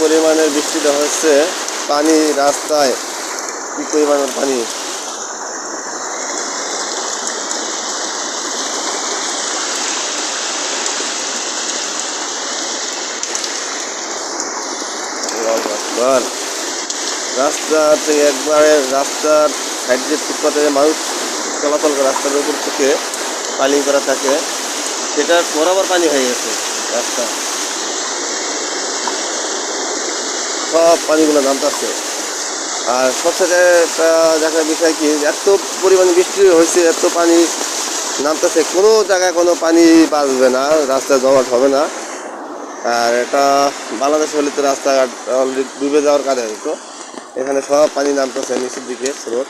পরিমাণের বৃষ্টিটা হচ্ছে, পানি রাস্তায় কি পরিমাণের পানি। রাস্তা থেকে একবারে রাস্তার সাইড দিয়ে ফুটপাতে মানুষ চলাচল করে, রাস্তার উপর থেকে পানি করা থাকে, সেটা বরাবর পানি হয়ে গেছে রাস্তা, সব পানিগুলো নামতেছে। আর সবথেকে একটা দেখার বিষয় কি, এত পরিমাণে বৃষ্টি হয়েছে, এত পানি নামতেছে, কোনো জায়গায় কোনো পানি বাঁচবে না, রাস্তায় জমাট হবে না। আর এটা বাংলাদেশ হলে তো রাস্তাঘাট অলরেডি ডুবে যাওয়ার কারণে হতো, এখানে সব পানি নামতেছে নিচের দিকে স্রোত।